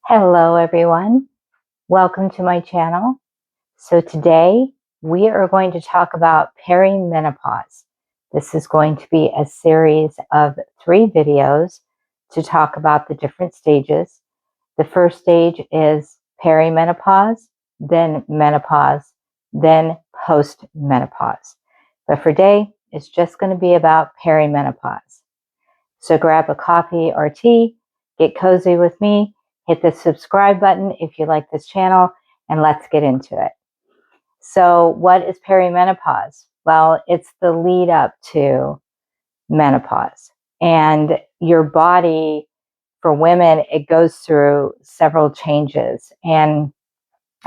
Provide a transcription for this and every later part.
Hello everyone, welcome to my channel. So today we are going to talk about perimenopause. This is going to be a series of 3 videos to talk about the different stages. The first stage is perimenopause, then menopause, then postmenopause. But for today, it's just going to be about perimenopause. So grab a coffee or tea, get cozy with me, hit the subscribe button if you like this channel, and let's get into it. So what is perimenopause? Well, it's the lead up to menopause. And your body, for women, it goes through several changes. And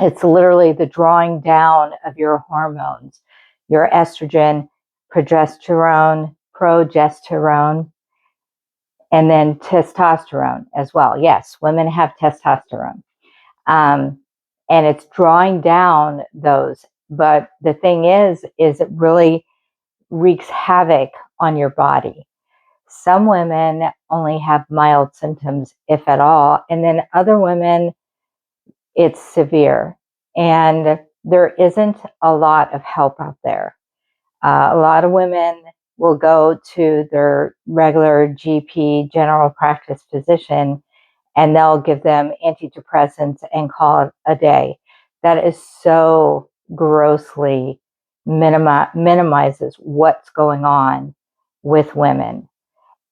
it's literally the drawing down of your hormones, your estrogen, progesterone, and then testosterone as well. Yes, women have testosterone. Um, and it's drawing down those. But the thing is it really wreaks havoc on your body. Some women only have mild symptoms, if at all. And then other women, it's severe. And there isn't a lot of help out there. A lot of women will go to their regular GP, general practice physician, and they'll give them antidepressants and call it a day. That is so grossly minimizes what's going on with women.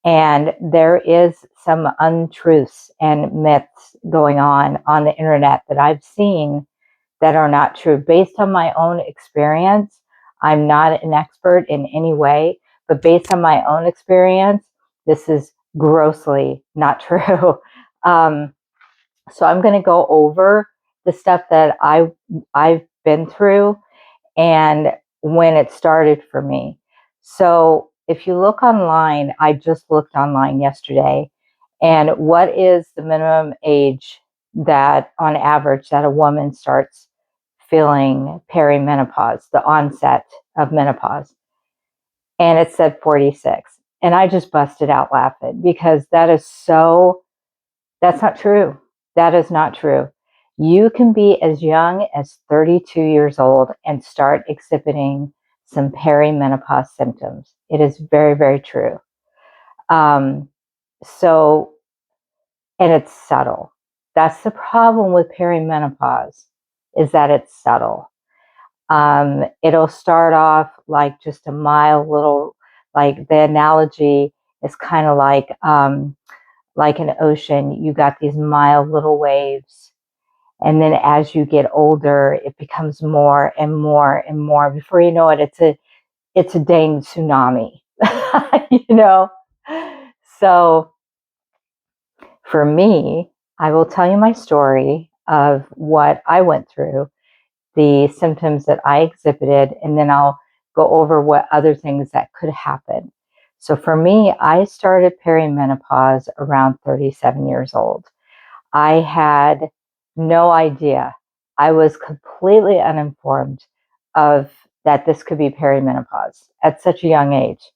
And there is some untruths and myths going on the internet that I've seen that are not true. Based on my own experience, I'm not an expert in any way, but based on my own experience, this is grossly not true. So I'm going to go over the stuff that I've been through and when it started for me. So if you look online, I just looked online yesterday, and what is the minimum age that on average that a woman starts feeling perimenopause, the onset of menopause? And it said 46. And I just busted out laughing because that's not true. That is not true. You can be as young as 32 years old and start exhibiting some perimenopause symptoms. It is very, very true. Um, so, and it's subtle. That's the problem with perimenopause, is that it's subtle. It'll start off like just a mild little, like the analogy is kind of like an ocean. You got these mild little waves. And then as you get older, it becomes more and more and more. Before you know it, it's a dang tsunami, you know? So for me, I will tell you my story of what I went through, the symptoms that I exhibited, and then I'll go over what other things that could happen. So for me, I started perimenopause around 37 years old. I had no idea. I was completely uninformed of that this could be perimenopause at such a young age.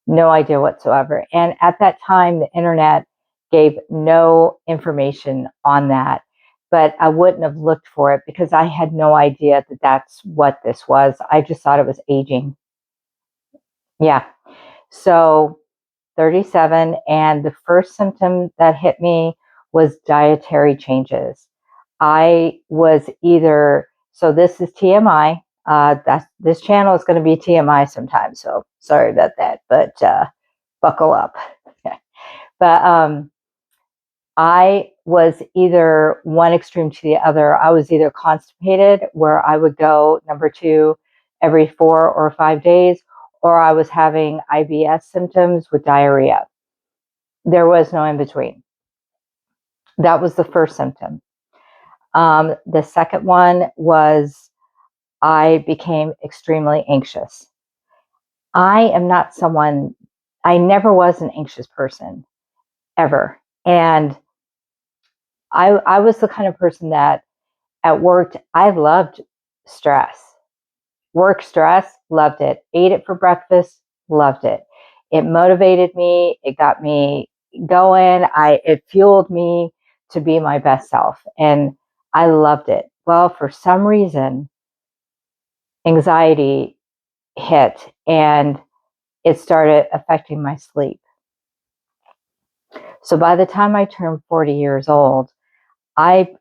No idea whatsoever. And at that time, the internet gave no information on that. But I wouldn't have looked for it because I had no idea that that's what this was. I just thought it was aging. Yeah. So 37, and the first symptom that hit me was dietary changes. I was either, so this is TMI. This channel is going to be TMI sometimes, so sorry about that, but buckle up. But I was either one extreme to the other. I was either constipated, where I would go number 2 every 4 or 5 days, or I was having IBS symptoms with diarrhea. There was no in between. That was the first symptom. The second one was I became extremely anxious. I am not someone, I never was an anxious person, ever. And I was the kind of person that at work, I loved stress. Work stress, loved it. Ate it for breakfast, loved it. It motivated me. It got me going. It fueled me. to be my best self. And I loved it. Well, for some reason, anxiety hit and it started affecting my sleep. So by the time I turned 40 years old,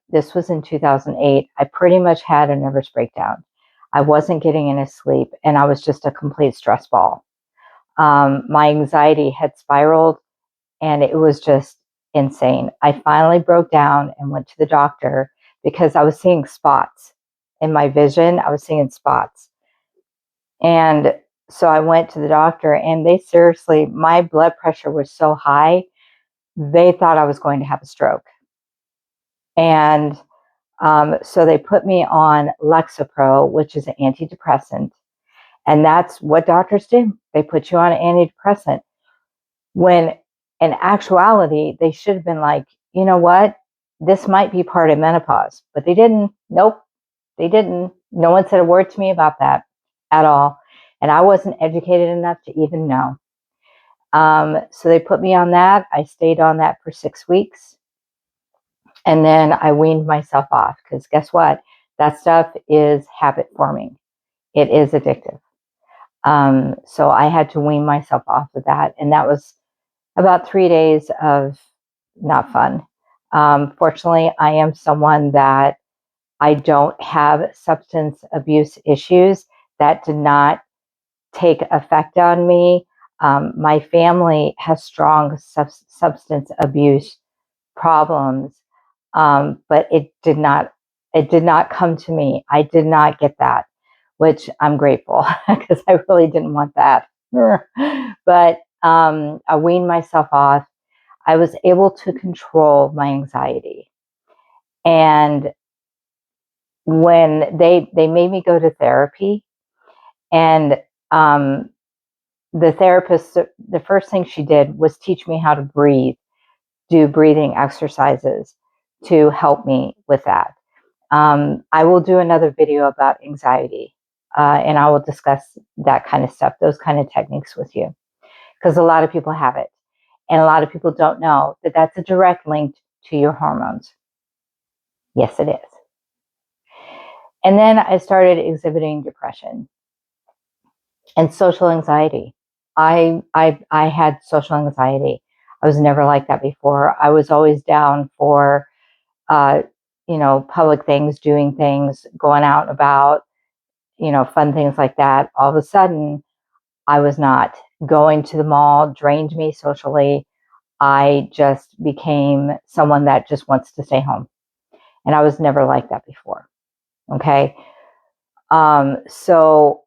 this was in 2008, I pretty much had a nervous breakdown. I wasn't getting any sleep and I was just a complete stress ball. My anxiety had spiraled and it was just insane. I finally broke down and went to the doctor because I was seeing spots in my vision. I was seeing spots. And so I went to the doctor and they seriously, my blood pressure was so high, they thought I was going to have a stroke. And so they put me on Lexapro, which is an antidepressant. And that's what doctors do. They put you on an antidepressant. When in actuality, they should have been like, you know what? This might be part of menopause. But they didn't. Nope, they didn't. No one said a word to me about that at all. And I wasn't educated enough to even know. So they put me on that. I stayed on that for 6 weeks. And then I weaned myself off because guess what? That stuff is habit forming. It is addictive. So I had to wean myself off of that. And that was about 3 days of not fun. Fortunately, I am someone that I don't have substance abuse issues. That did not take effect on me. My family has strong substance abuse problems, but it did not come to me. I did not get that, which I'm grateful because I really didn't want that. But I weaned myself off. I was able to control my anxiety. And when they made me go to therapy, and the therapist, the first thing she did was teach me how to breathe, do breathing exercises to help me with that. I will do another video about anxiety, and I will discuss that kind of stuff, those kind of techniques with you, because a lot of people have it. And a lot of people don't know that that's a direct link to your hormones. Yes, it is. And then I started exhibiting depression and social anxiety. I had social anxiety. I was never like that before. I was always down for, uh, public things, doing things, going out and about, fun things like that. All of a sudden, I was not. Going to the mall drained me socially. I just became someone that just wants to stay home. And I was never like that before. Okay. So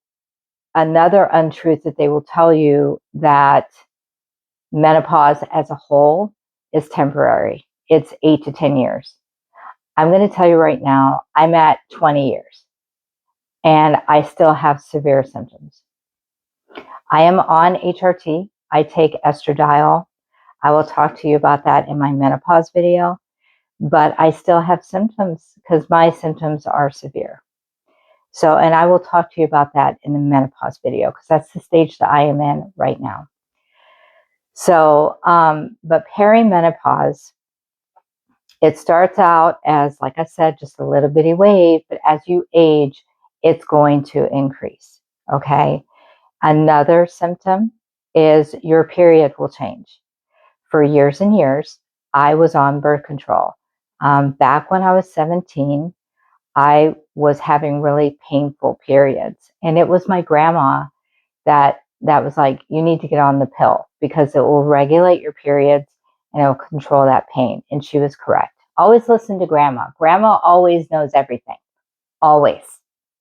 another untruth that they will tell you that menopause as a whole is temporary. It's 8 to 10 years. I'm going to tell you right now, I'm at 20 years and I still have severe symptoms. I am on HRT. I take estradiol. I will talk to you about that in my menopause video, but I still have symptoms because my symptoms are severe. So, and I will talk to you about that in the menopause video because that's the stage that I am in right now. So, but perimenopause, it starts out as, like I said, just a little bitty wave, but as you age, it's going to increase. Okay. Another symptom is your period will change. For years and years, I was on birth control. Back when I was 17, I was having really painful periods. And it was my grandma that was like, you need to get on the pill because it will regulate your periods and it will control that pain. And she was correct. Always listen to grandma. Grandma always knows everything. Always.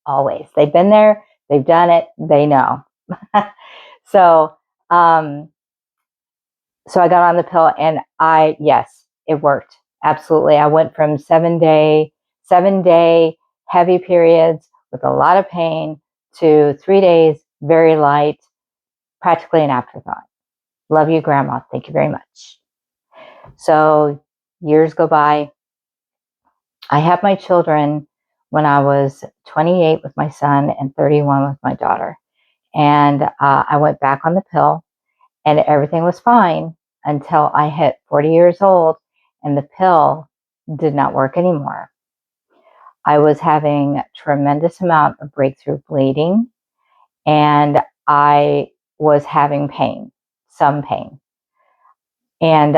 Always. They've been there. They've done it. They know. So, so I got on the pill and yes, it worked. Absolutely. I went from 7-day heavy periods with a lot of pain to 3 days, very light, practically an afterthought. Love you, Grandma. Thank you very much. So years go by. I had my children when I was 28 with my son and 31 with my daughter. And I went back on the pill and everything was fine until I hit 40 years old and the pill did not work anymore. I was having a tremendous amount of breakthrough bleeding, and I was having pain, some pain. And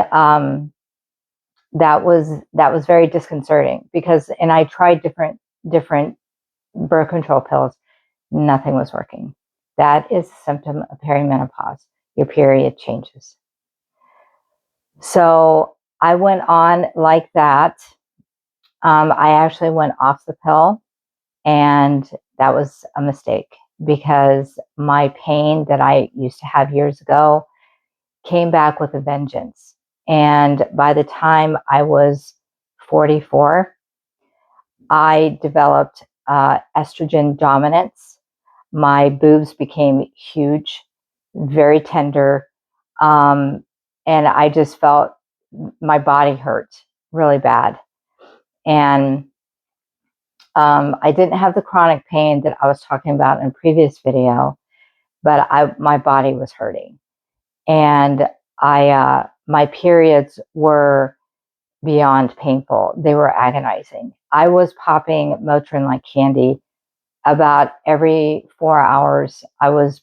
that was very disconcerting because, and I tried different birth control pills. Nothing was working. That is a symptom of perimenopause. Your period changes. So I went on like that. I actually went off the pill, and that was a mistake because my pain that I used to have years ago came back with a vengeance. And by the time I was 44, I developed estrogen dominance. My boobs became huge, very tender, and I just felt my body hurt really bad. And I didn't have the chronic pain that I was talking about in a previous video, but my body was hurting, and my periods were beyond painful. They were agonizing. I was popping Motrin like candy. About every 4 hours, I was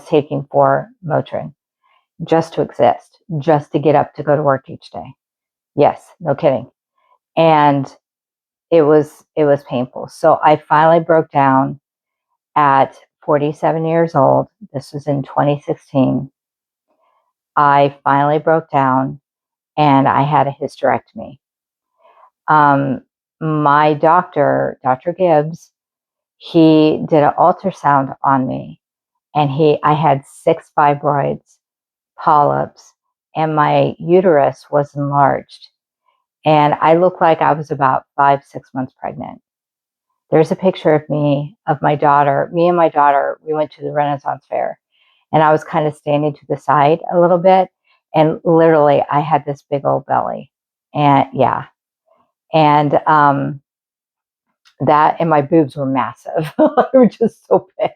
taking 4 Motrin just to exist, just to get up to go to work each day. Yes, no kidding. And it was painful. So I finally broke down at 47 years old. This was in 2016. I finally broke down and I had a hysterectomy. My doctor, Dr. Gibbs, he did an ultrasound on me, and I had 6 fibroids, polyps, and my uterus was enlarged. And I looked like I was about 5-6 months pregnant. There's a picture of me, of my daughter. Me and my daughter, we went to the Renaissance Fair, and I was kind of standing to the side a little bit, and literally I had this big old belly. And yeah. And that, and my boobs were massive. They were just so big.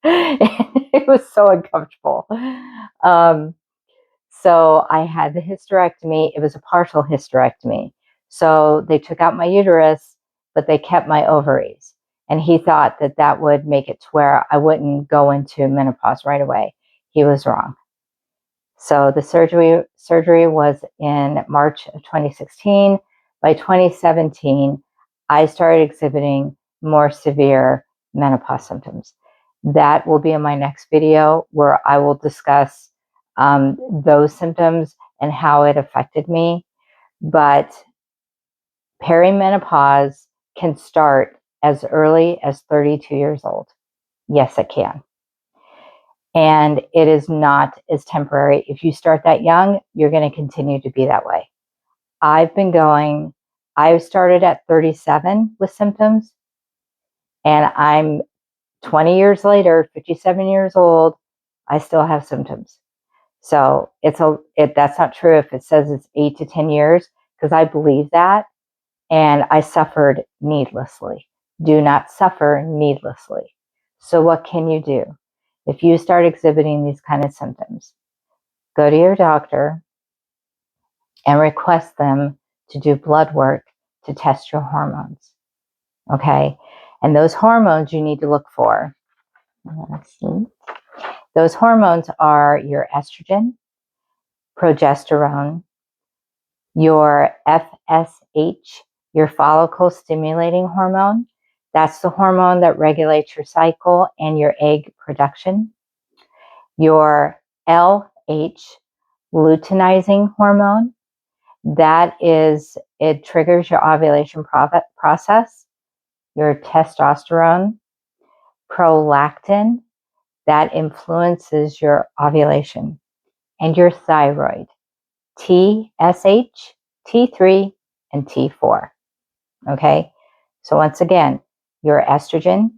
It was so uncomfortable. So I had the hysterectomy. It was a partial hysterectomy. So they took out my uterus, but they kept my ovaries. And he thought that that would make it to where I wouldn't go into menopause right away. He was wrong. So the surgery was in March of 2016. By 2017, I started exhibiting more severe menopause symptoms. That will be in my next video, where I will discuss those symptoms and how it affected me. But perimenopause can start as early as 32 years old. Yes, it can. And it is not as temporary. If you start that young, you're going to continue to be that way. I started at 37 with symptoms, and I'm 20 years later, 57 years old, I still have symptoms. So that's not true if it says it's 8 to 10 years, because I believe that, and I suffered needlessly. Do not suffer needlessly. So what can you do? If you start exhibiting these kind of symptoms, go to your doctor and request them to do blood work to test your hormones. Okay? And those hormones you need to look for. Let's see. Those hormones are your estrogen, progesterone, your FSH, your follicle stimulating hormone. That's the hormone that regulates your cycle and your egg production. Your LH, luteinizing hormone. It triggers your ovulation process. Your testosterone. Prolactin, that influences your ovulation. And your thyroid. TSH, T3, and T4. Okay? So once again, your estrogen,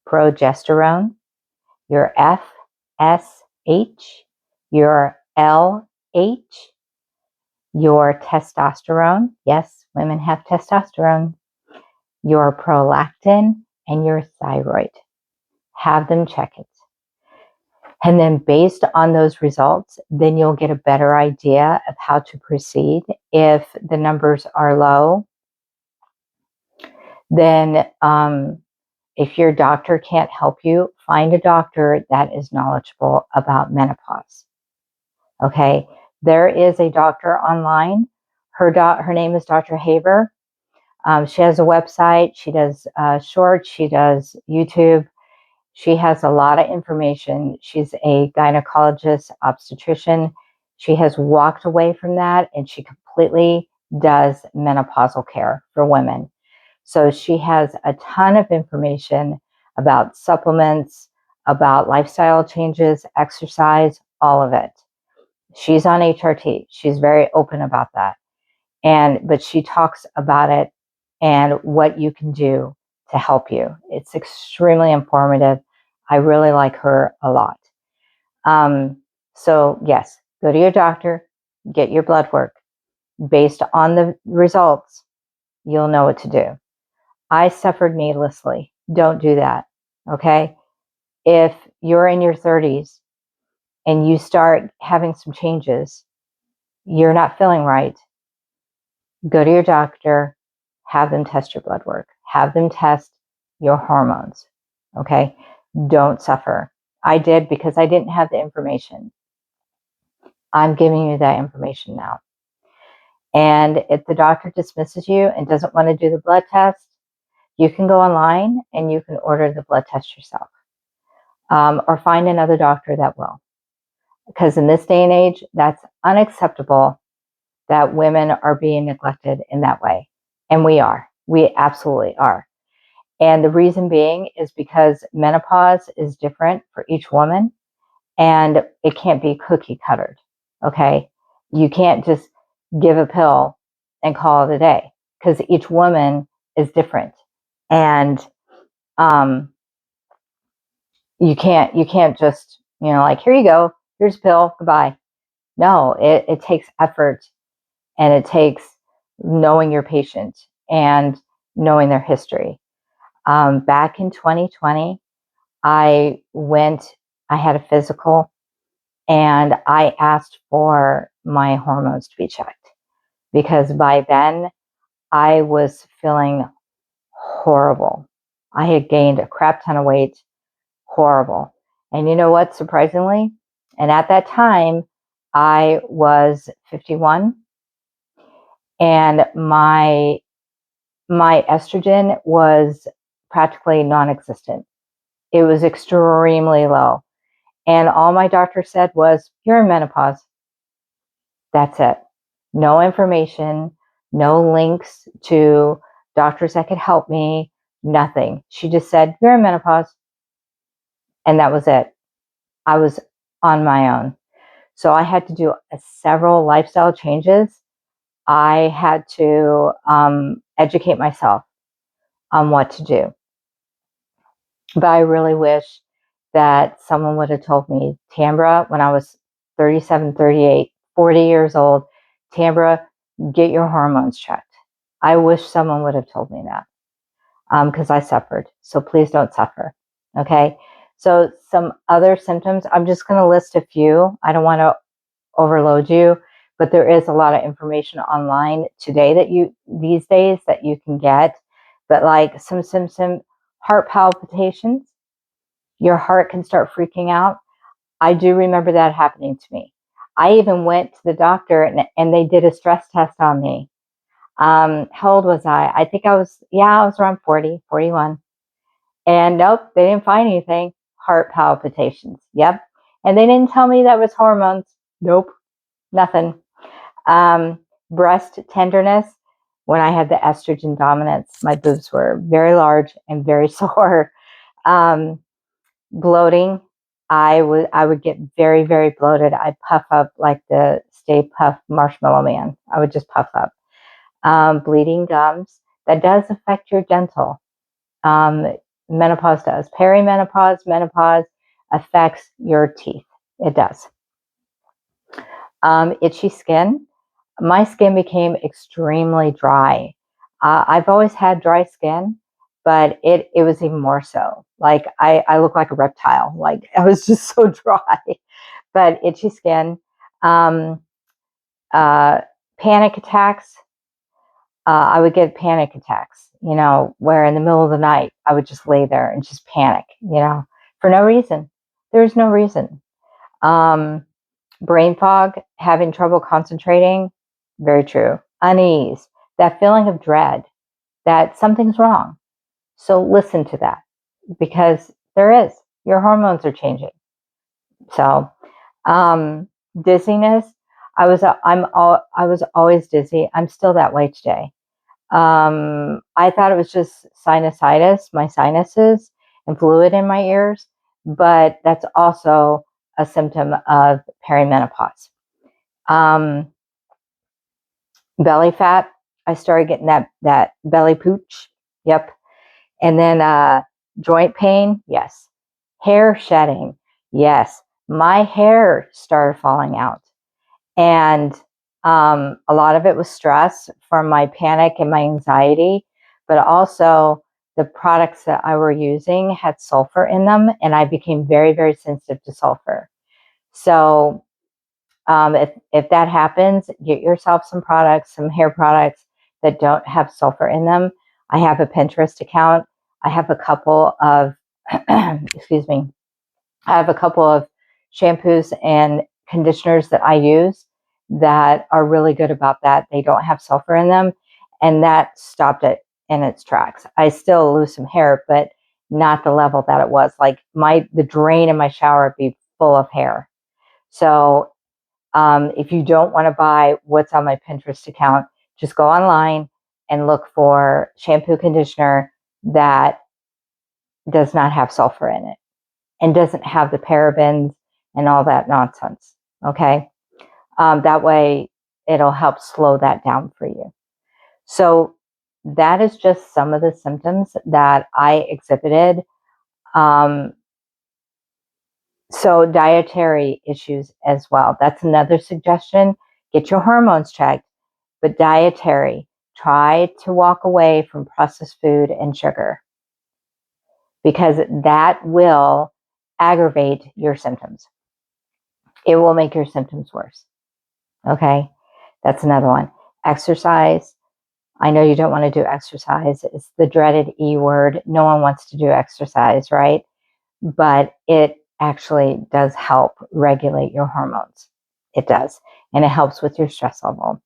progesterone, your FSH, your LH, your testosterone. Yes, women have testosterone. Your prolactin, and your thyroid. Have them check it. And then based on those results, then you'll get a better idea of how to proceed. If the numbers are low, then if your doctor can't help you, find a doctor that is knowledgeable about menopause. Okay, there is a doctor online. Her name is Dr. Haver. She has a website. She does shorts. She does YouTube. She has a lot of information. She's a gynecologist, obstetrician. She has walked away from that and she completely does menopausal care for women. So she has a ton of information about supplements, about lifestyle changes, exercise, all of it. She's on HRT. She's very open about that. But she talks about it and what you can do to help you. It's extremely informative. I really like her a lot. So yes, go to your doctor, get your blood work. Based on the results, you'll know what to do. I suffered needlessly. Don't do that. Okay. If you're in your 30s and you start having some changes, you're not feeling right, go to your doctor, have them test your blood work, have them test your hormones. Okay. Don't suffer. I did because I didn't have the information. I'm giving you that information now. And if the doctor dismisses you and doesn't want to do the blood test, you can go online and you can order the blood test yourself, or find another doctor that will. Because in this day and age, that's unacceptable that women are being neglected in that way. And we are. We absolutely are. And the reason being is because menopause is different for each woman and it can't be cookie cuttered. Okay. You can't just give a pill and call it a day because each woman is different. And you can't just, like, here you go, here's a pill, goodbye. No, it takes effort and it takes knowing your patient and knowing their history. Back in 2020, I had a physical and I asked for my hormones to be checked because by then I was feeling horrible. I had gained a crap ton of weight, horrible. And you know what, surprisingly? And at that time, I was 51 and my estrogen was practically non-existent. It was extremely low. And all my doctor said was, you're in menopause. That's it. No information, no links to doctors that could help me, nothing. She just said, you're in menopause. And that was it. I was on my own. So I had to do several lifestyle changes. I had to educate myself on what to do. But I really wish that someone would have told me, Tambra, when I was 37, 38, 40 years old, Tambra, get your hormones checked. I wish someone would have told me that because I suffered. So please don't suffer. Okay. So some other symptoms, I'm just going to list a few. I don't want to overload you, but there is a lot of information online these days that you can get. But like some heart palpitations, your heart can start freaking out. I do remember that happening to me. I even went to the doctor and they did a stress test on me. How old was I? I think I was around 40, 41. And nope, they didn't find anything. Heart palpitations. Yep. And they didn't tell me that was hormones. Nope, nothing. Breast tenderness. When I had the estrogen dominance, my boobs were very large and very sore. Bloating. I would get very, very bloated. I'd puff up like the Stay Puft Marshmallow Man. I would just puff up. Bleeding gums. That does affect your dental. Menopause does. Perimenopause, menopause affects your teeth. It does. Itchy skin. My skin became extremely dry. I've always had dry skin, but it was even more so. Like I look like a reptile. Like I was just so dry, but itchy skin, um, uh, panic attacks. I would get panic attacks, where in the middle of the night I would just lay there and just panic, for no reason. There's no reason. Um, Brain fog, having trouble concentrating, very true. Unease, that feeling of dread that something's wrong. So listen to that, because there is. Your hormones are changing. So, dizziness. I was always dizzy. I'm still that way today. I thought it was just sinusitis, my sinuses, and fluid in my ears, but that's also a symptom of perimenopause. Um, Belly fat. I started getting that belly pooch. Yep. And then joint pain. Yes. Hair shedding. Yes. My hair started falling out. And a lot of it was stress from my panic and my anxiety, but also the products that I were using had sulfur in them, and I became very, very sensitive to sulfur. So if that happens, get yourself some products, some hair products that don't have sulfur in them. I have a Pinterest account. I have a couple of, excuse me, I have a couple of shampoos and conditioners that I use that are really good about that. They don't have sulfur in them, and that stopped it in its tracks. I still lose some hair, but not the level that it was. Like the drain in my shower would be full of hair. So if you don't want to buy what's on my Pinterest account, just go online and look for shampoo conditioner that does not have sulfur in it and doesn't have the parabens and all that nonsense. Okay. That way it'll help slow that down for you. So that is just some of the symptoms that I exhibited. Um, so dietary issues as well. That's another suggestion. Get your hormones checked, but dietary. Try to walk away from processed food and sugar, because that will aggravate your symptoms. It will make your symptoms worse. Okay. That's another one. Exercise. I know you don't want to do exercise. It's the dreaded E word. No one wants to do exercise, right? But it actually does help regulate your hormones. It does. And it helps with your stress level.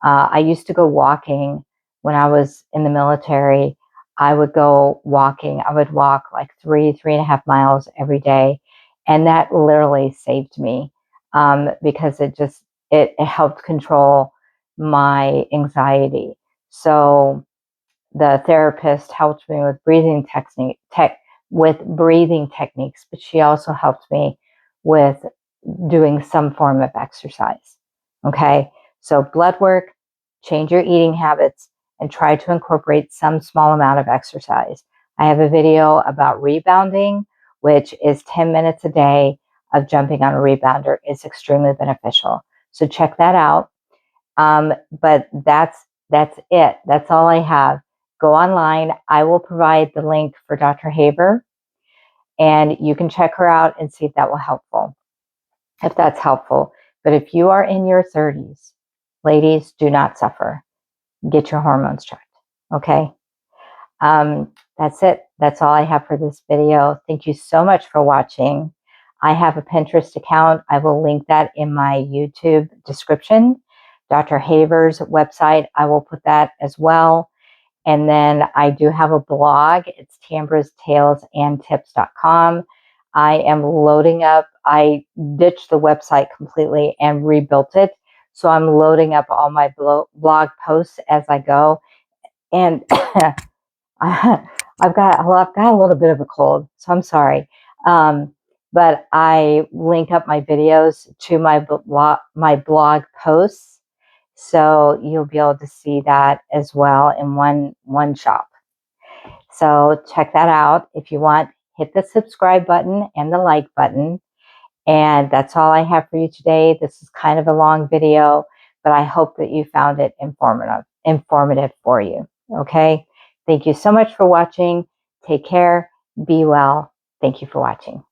I used to go walking when I was in the military. I would go walking. I would walk like 3.5 miles every day. And that literally saved me because it helped control my anxiety. So the therapist helped me with breathing techniques, but she also helped me with doing some form of exercise. Okay. So blood work, change your eating habits, and try to incorporate some small amount of exercise. I have a video about rebounding, which is 10 minutes a day of jumping on a rebounder. It's extremely beneficial. So check that out. But that's it. That's all I have. Go online. I will provide the link for Dr. Haber, and you can check her out and see if that will helpful. If that's helpful. But if you are in your 30s, ladies, do not suffer. Get your hormones checked. Okay. That's it. That's all I have for this video. Thank you so much for watching. I have a Pinterest account. I will link that in my YouTube description. Dr. Haver's website, I will put that as well. And then I do have a blog. It's tambrastalesandtips.com. I am loading up. I ditched the website completely and rebuilt it. So I'm loading up all my blog posts as I go. And I've got a little bit of a cold, so I'm sorry. But I link up my videos to my blog posts, so you'll be able to see that as well in one shop. So check that out. If you want, hit the subscribe button and the like button. And that's all I have for you today. This is kind of a long video, but I hope that you found it informative for you. Okay. Thank you so much for watching. Take care. Be well. Thank you for watching.